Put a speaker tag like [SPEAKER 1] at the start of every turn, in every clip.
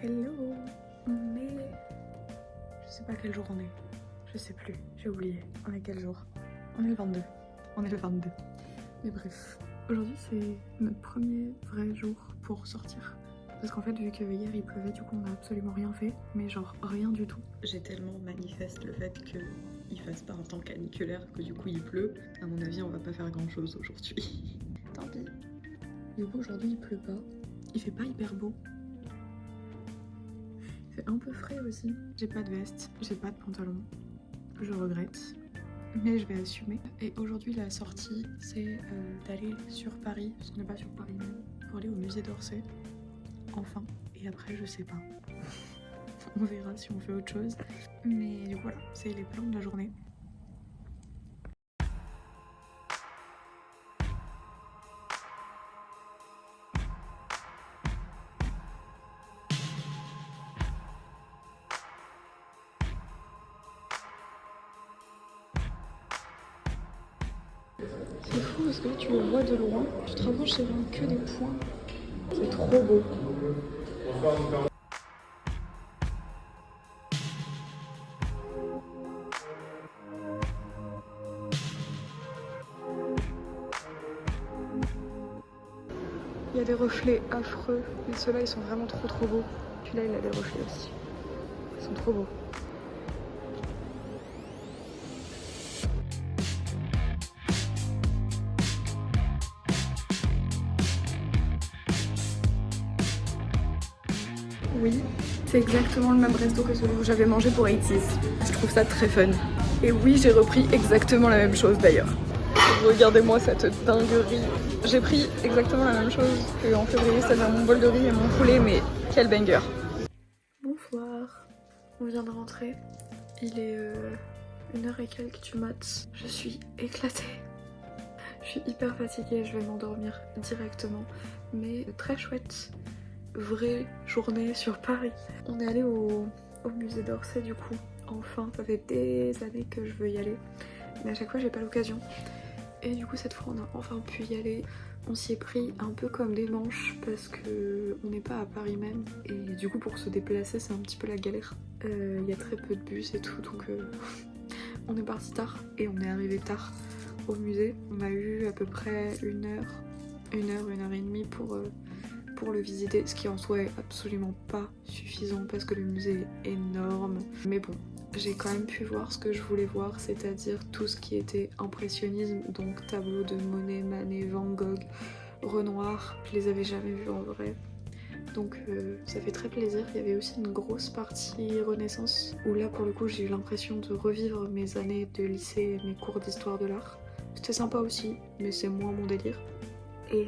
[SPEAKER 1] Hello. On est... Je sais pas quel jour on est. Je sais plus, j'ai oublié. On est quel jour? On est le 22. On est le 22. Mais bref, aujourd'hui c'est notre premier vrai jour pour sortir. Parce qu'en fait, vu que hier il pleuvait, du coup on n'a absolument rien fait. Mais genre rien du tout. J'ai tellement manifeste le fait qu'il fasse pas un temps caniculaire que du coup il pleut. À mon avis, on va pas faire grand chose aujourd'hui. Tant pis. Du coup aujourd'hui il pleut pas. Il fait pas hyper beau. C'est un peu frais aussi. J'ai pas de veste, j'ai pas de pantalon. Je regrette, mais je vais assumer. Et aujourd'hui, la sortie, c'est d'aller sur Paris, parce qu'on n'est pas sur Paris même, pour aller au musée d'Orsay. Enfin. Et après, je sais pas. On verra si on fait autre chose. Mais voilà, c'est les plans de la journée. C'est fou parce que là tu le vois de loin, tu te rapproches, c'est vraiment que des points. C'est trop beau. Il y a des reflets affreux, mais ceux-là ils sont vraiment trop beaux. Celui-là il a des reflets aussi. Ils sont trop beaux. Oui, c'est exactement le même resto que celui où j'avais mangé pour 80's. Je trouve ça très fun. Et oui, j'ai repris exactement la même chose d'ailleurs. Regardez-moi cette dinguerie. J'ai pris exactement la même chose qu'en février, c'est-à-dire mon bol de riz et mon poulet, mais quel banger. Bonsoir, on vient de rentrer. Il est 1h et quelques du mat. Je suis éclatée. Je suis hyper fatiguée, je vais m'endormir directement. Mais très chouette. Vraie journée sur Paris. On est allé au musée d'Orsay du coup. Enfin, ça fait des années que je veux y aller. Mais à chaque fois j'ai pas l'occasion. Et du coup cette fois on a enfin pu y aller. On s'y est pris un peu comme des manches parce que on n'est pas à Paris même. Et du coup pour se déplacer c'est un petit peu la galère. Il y a très peu de bus et tout donc on est parti tard et on est arrivé tard au musée. On a eu à peu près une heure et demie pour le visiter, ce qui en soi est absolument pas suffisant parce que le musée est énorme. Mais bon, j'ai quand même pu voir ce que je voulais voir, c'est-à-dire tout ce qui était impressionnisme, donc tableaux de Monet, Manet, Van Gogh, Renoir. Je les avais jamais vus en vrai. Donc ça fait très plaisir. Il y avait aussi une grosse partie Renaissance où là pour le coup j'ai eu l'impression de revivre mes années de lycée et mes cours d'histoire de l'art. C'était sympa aussi, mais c'est moins mon délire. Et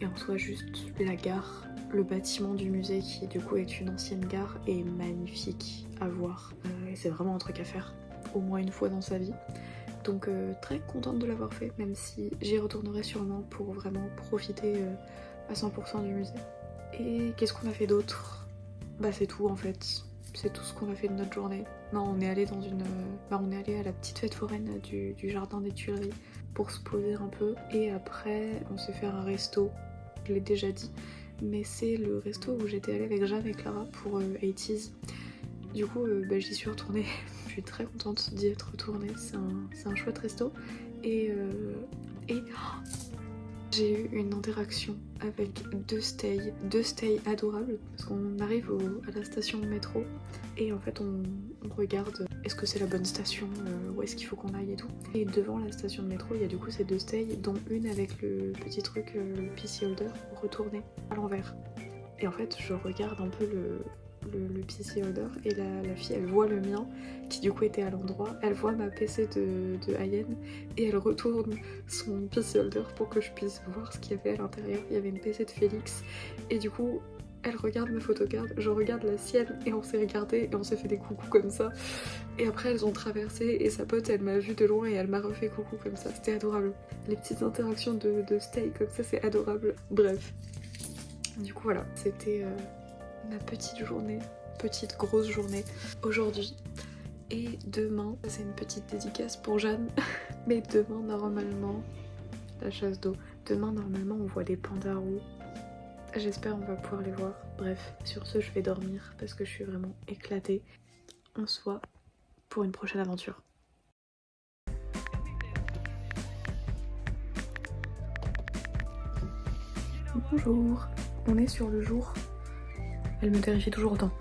[SPEAKER 1] en soi juste la gare, le bâtiment du musée qui du coup est une ancienne gare est magnifique à voir. Et c'est vraiment un truc à faire au moins une fois dans sa vie. Donc très contente de l'avoir fait, même si j'y retournerai sûrement pour vraiment profiter à 100% du musée. Et qu'est-ce qu'on a fait d'autre? Bah c'est tout en fait. C'est tout ce qu'on a fait de notre journée. Non, on est allé dans une... on est allé à la petite fête foraine du jardin des Tuileries pour se poser un peu. Et après, on s'est fait un resto. Je l'ai déjà dit. Mais c'est le resto où j'étais allée avec Jeanne et Clara pour 80's. Du coup, j'y suis retournée. Je suis très contente d'y être retournée. C'est un chouette resto. Et j'ai eu une interaction avec deux stays adorables parce qu'on arrive à la station de métro et en fait on regarde est-ce que c'est la bonne station, où est-ce qu'il faut qu'on aille et tout. Et devant la station de métro il y a du coup ces deux stays dont une avec le petit truc, le PC holder retourné à l'envers. Et en fait je regarde un peu le PC holder et la fille elle voit le mien qui du coup était à l'endroit, elle voit ma PC de Ayenne et elle retourne son PC holder pour que je puisse voir ce qu'il y avait à l'intérieur. Il y avait une PC de Félix et du coup elle regarde ma photocard, je regarde la sienne et on s'est regardé et on s'est fait des coucous comme ça. Et après elles ont traversé et sa pote elle m'a vu de loin et elle m'a refait coucou comme ça, c'était adorable. Les petites interactions de stay comme ça c'est adorable. Bref, du coup voilà, c'était ma petite journée, petite grosse journée aujourd'hui. Et demain, c'est une petite dédicace pour Jeanne, mais demain normalement, la chasse d'eau, demain normalement on voit des pandas roux J'espère on va pouvoir les voir. Bref, sur ce je vais dormir parce que je suis vraiment éclatée. On se voit pour une prochaine aventure. Bonjour, on est sur le jour. Elle me terrifie toujours autant.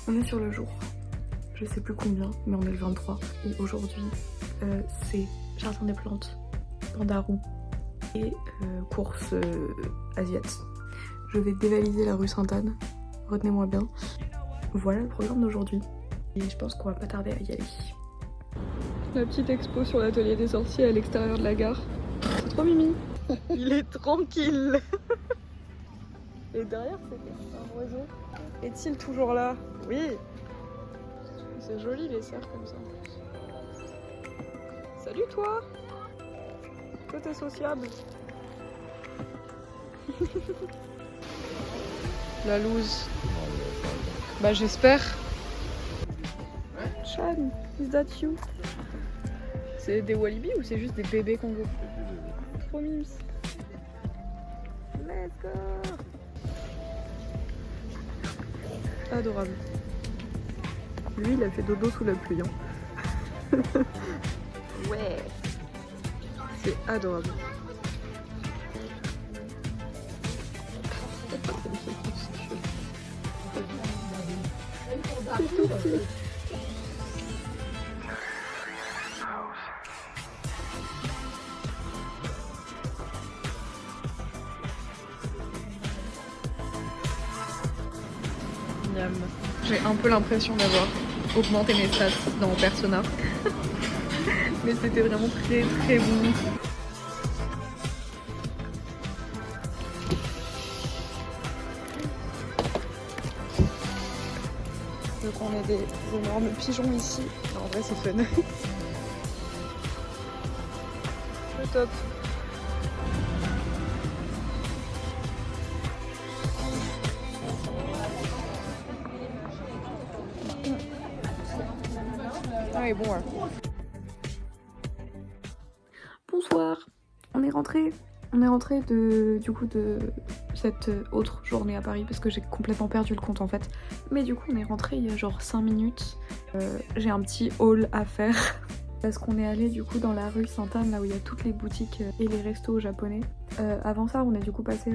[SPEAKER 1] On est sur le jour, je sais plus combien, mais on est le 23. Et aujourd'hui, c'est jardin des plantes, Pandarou et course asiate. Je vais dévaliser la rue Sainte-Anne, retenez-moi bien. Voilà le programme d'aujourd'hui. Et je pense qu'on va pas tarder à y aller. La petite expo sur l'atelier des sorciers à l'extérieur de la gare. C'est trop mimi. Il est tranquille. Et derrière c'était un oiseau. Est-il toujours là? Oui. C'est joli les cerfs comme ça. Salut toi. Toi t'es sociable. La loose. Bah j'espère. Chan, is that you? C'est des walibi ou c'est juste des bébés Congo? Trop mimes. Let's go. Adorable. Lui il a fait dodo sous la pluie hein. Ouais. C'est adorable. C'est tout petit. J'ai un peu l'impression d'avoir augmenté mes stats dans Persona. Mais c'était vraiment très très bon. Donc on a des énormes pigeons ici. Non, en vrai c'est fun. C'est top. Ah et bon ouais. Bonsoir, on est rentré. On est rentré du coup de cette autre journée à Paris parce que j'ai complètement perdu le compte en fait. Mais du coup on est rentré il y a genre 5 minutes. J'ai un petit haul à faire parce qu'on est allé du coup dans la rue Sainte-Anne là où il y a toutes les boutiques et les restos japonais. Avant ça on est du coup passé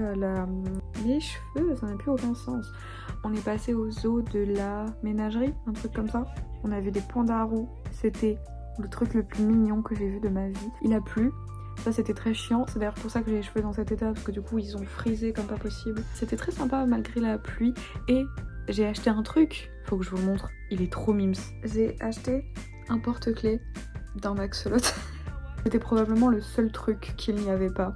[SPEAKER 1] les cheveux, ça n'a plus aucun sens. On est passé au zoo de la ménagerie, un truc comme ça. On a vu des pandarous, c'était le truc le plus mignon que j'ai vu de ma vie. Il a plu. Ça c'était très chiant, c'est d'ailleurs pour ça que j'ai les cheveux dans cet état parce que du coup ils ont frisé comme pas possible. C'était très sympa malgré la pluie et j'ai acheté un truc, faut que je vous le montre, il est trop mimes. J'ai acheté un porte-clés d'un axolot. C'était probablement le seul truc qu'il n'y avait pas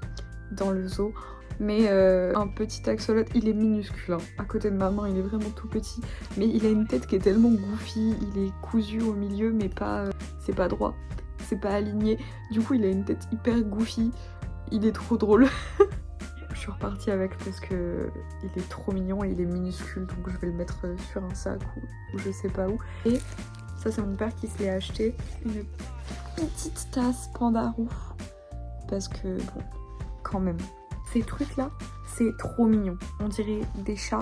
[SPEAKER 1] dans le zoo. Mais un petit axolot, il est minuscule, hein. À côté de ma main il est vraiment tout petit. Mais il a une tête qui est tellement goofy, il est cousu au milieu mais pas, c'est pas droit. C'est pas aligné, du coup il a une tête hyper goofy, il est trop drôle. Je suis repartie avec parce que il est trop mignon et il est minuscule donc je vais le mettre sur un sac ou je sais pas où. Et ça c'est mon père qui se l'est acheté, une petite tasse Pandarou parce que bon, quand même. Ces trucs là, c'est trop mignon. On dirait des chats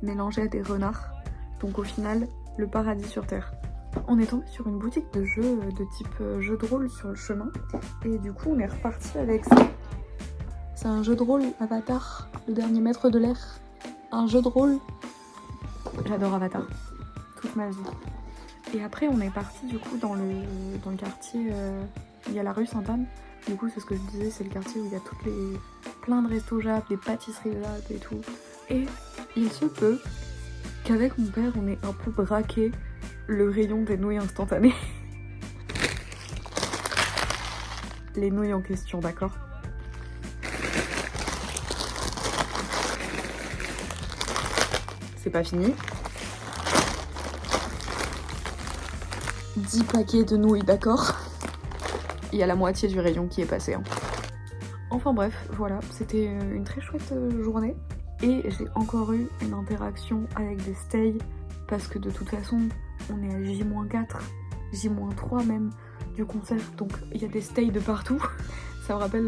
[SPEAKER 1] mélangés à des renards, donc au final le paradis sur terre. On est tombé sur une boutique de jeux de type jeu de rôle sur le chemin et du coup on est reparti avec ça. C'est un jeu de rôle Avatar, le dernier maître de l'air. Un jeu de rôle. J'adore Avatar, toute ma vie. Et après on est parti du coup dans le quartier, il y a la rue Sainte-Anne. Du coup c'est ce que je disais, c'est le quartier où il y a plein de restos Jap, des pâtisseries Jap et tout. Et il se peut qu'avec mon père on ait un peu braqué le rayon des nouilles instantanées. Les nouilles en question, d'accord? C'est pas fini. 10 paquets de nouilles, d'accord? Il y a la moitié du rayon qui est passé. Hein. Enfin bref, voilà, c'était une très chouette journée. Et j'ai encore eu une interaction avec des stays parce que de toute façon, on est à J-4, J-3 même du concert, donc il y a des stays de partout. Ça me rappelle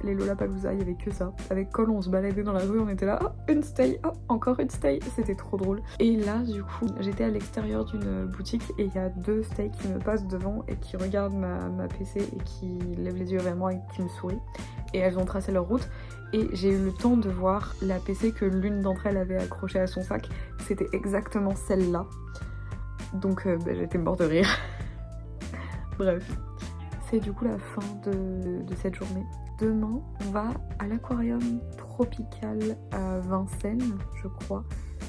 [SPEAKER 1] les Lollapalooza, il y avait que ça. Avec Cole, on se baladait dans la rue, on était là, oh, une stay, oh, encore une stay. C'était trop drôle. Et là, du coup, j'étais à l'extérieur d'une boutique et il y a 2 stays qui me passent devant et qui regardent ma PC et qui lèvent les yeux vers moi et qui me sourient. Et elles ont tracé leur route. Et j'ai eu le temps de voir la PC que l'une d'entre elles avait accrochée à son sac. C'était exactement celle-là. Donc j'étais morte de rire. Bref. C'est du coup la fin de cette journée. Demain, on va à l'aquarium tropical à Vincennes, je crois.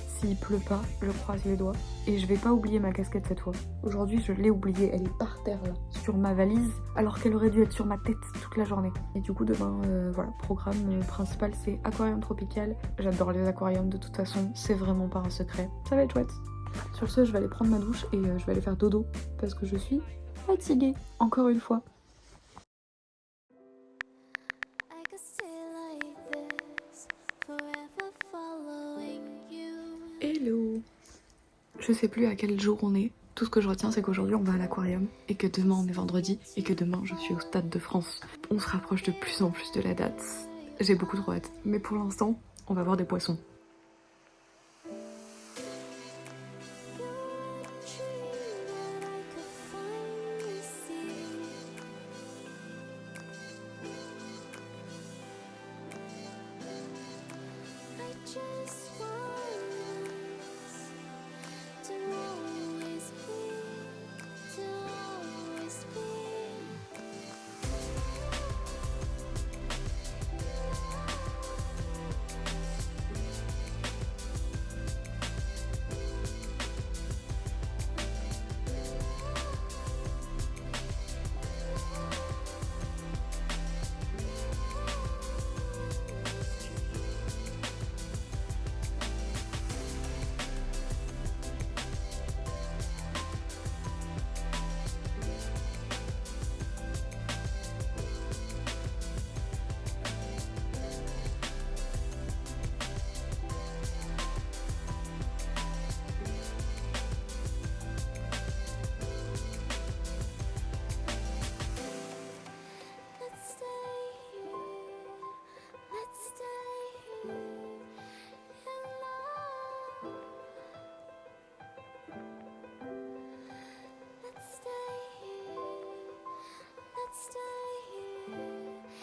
[SPEAKER 1] S'il pleut pas, je croise les doigts. Et je vais pas oublier ma casquette cette fois. Aujourd'hui, je l'ai oubliée. Elle est par terre là, sur ma valise, alors qu'elle aurait dû être sur ma tête toute la journée. Et du coup, demain, voilà, programme principal, c'est aquarium tropical. J'adore les aquariums de toute façon. C'est vraiment pas un secret. Ça va être chouette. Sur ce, je vais aller prendre ma douche et je vais aller faire dodo parce que je suis fatiguée, encore une fois. Hello! Je sais plus à quel jour on est. Tout ce que je retiens, c'est qu'aujourd'hui on va à l'aquarium et que demain on est vendredi et que demain je suis au Stade de France. On se rapproche de plus en plus de la date. J'ai beaucoup trop hâte. Mais pour l'instant, on va voir des poissons.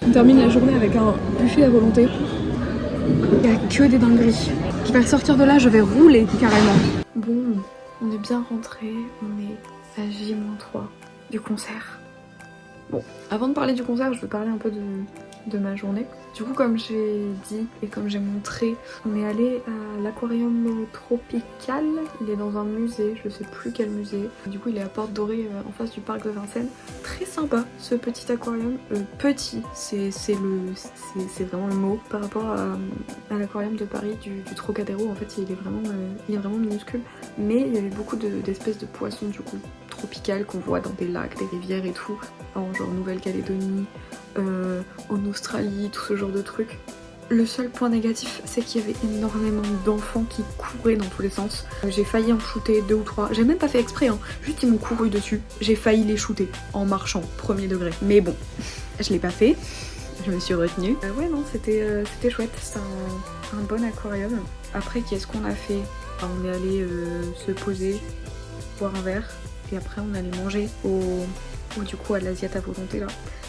[SPEAKER 1] On termine la journée avec un buffet à volonté. Il n'y a que des dingueries. Je vais ressortir de là, je vais rouler carrément. Bon, on est bien rentré, on est à J-3 du concert. Bon, avant de parler du concert, je vais parler un peu de ma journée. Du coup, comme j'ai dit et comme j'ai montré, on est allé à l'aquarium tropical. Il est dans un musée, je sais plus quel musée. Du coup, il est à Porte Dorée en face du parc de Vincennes. Très sympa ce petit aquarium. Petit, c'est vraiment le mot par rapport à l'aquarium de Paris du Trocadéro. En fait, il est vraiment minuscule. Mais il y avait beaucoup d'espèces de poissons du coup tropicales qu'on voit dans des lacs, des rivières et tout, en genre Nouvelle-Calédonie, en Australie, tout ce genre de trucs. Le seul point négatif, c'est qu'il y avait énormément d'enfants qui couraient dans tous les sens. J'ai failli en shooter 2 ou 3. J'ai même pas fait exprès, hein. Juste ils m'ont couru dessus. J'ai failli les shooter en marchant, premier degré. Mais bon, je l'ai pas fait. Je me suis retenue. Ouais non, c'était chouette. C'est un bon aquarium. Après, qu'est-ce qu'on a fait? On est allé se poser, boire un verre. Et après on allait manger du coup à l'Asiate à volonté là.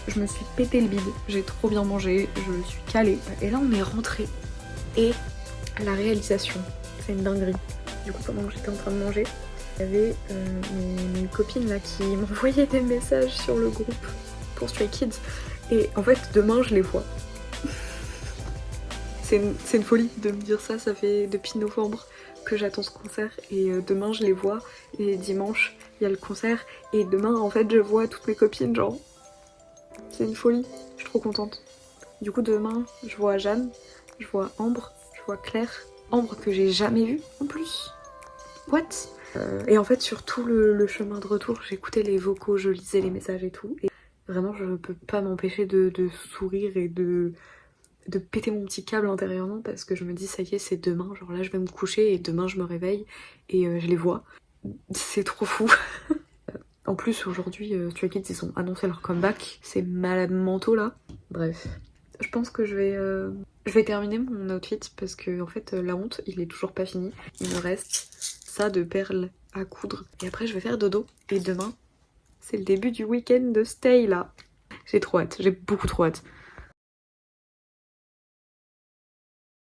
[SPEAKER 1] Je me suis pété le bide, j'ai trop bien mangé, je me suis calée. Et là on est rentré. Et la réalisation, c'est une dinguerie. Du coup pendant que j'étais en train de manger, il y avait mes copines là qui m'envoyaient des messages sur le groupe pour Stray Kids. Et en fait demain je les vois. C'est une folie de me dire ça, ça fait depuis novembre que j'attends ce concert et demain je les vois et dimanche il y a le concert et demain en fait je vois toutes mes copines, genre c'est une folie, je suis trop contente. Du coup demain je vois Jeanne, je vois Ambre, je vois Claire, Ambre que j'ai jamais vue en plus. What? Et en fait sur tout le chemin de retour j'écoutais les vocaux, je lisais les messages et tout et vraiment je peux pas m'empêcher de sourire et de péter mon petit câble intérieurement parce que je me dis ça y est c'est demain, genre là je vais me coucher et demain je me réveille et je les vois. C'est trop fou. En plus aujourd'hui Stray Kids ils ont annoncé leur comeback, c'est malade mentaux là. Bref, je pense que je vais terminer mon outfit parce que en fait la honte il est toujours pas fini. Il me reste ça de perles à coudre et après je vais faire dodo. Et demain c'est le début du week-end de Stay là. J'ai trop hâte, j'ai beaucoup trop hâte.